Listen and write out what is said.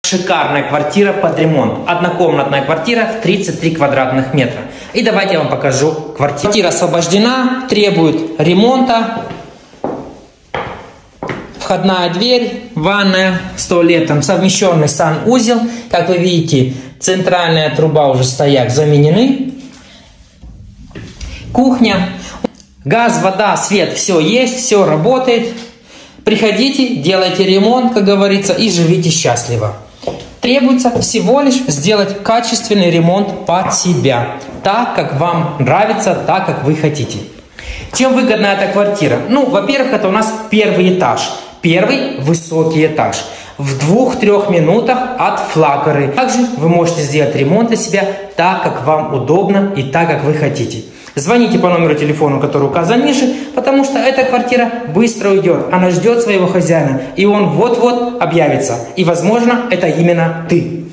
Шикарная квартира под ремонт. Однокомнатная квартира в 33 квадратных метра. И давайте я вам покажу квартиру. Квартира освобождена, требует ремонта. Входная дверь, ванная с туалетом, совмещенный санузел. Как вы видите, центральная труба уже стоят заменены. Кухня. Газ, вода, свет, все есть, все работает. Приходите, делайте ремонт, как говорится, и живите счастливо. Требуется всего лишь сделать качественный ремонт под себя. Так, как вам нравится, так, как вы хотите. Чем выгодна эта квартира? Ну, во-первых, это у нас первый этаж. Первый высокий этаж. В 2-3 минутах от Флакеры. Также вы можете сделать ремонт для себя так, как вам удобно и так, как вы хотите. Звоните по номеру телефона, который указан ниже, потому что эта квартира быстро уйдет. Она ждет своего хозяина, и он вот-вот объявится. И, возможно, это именно ты.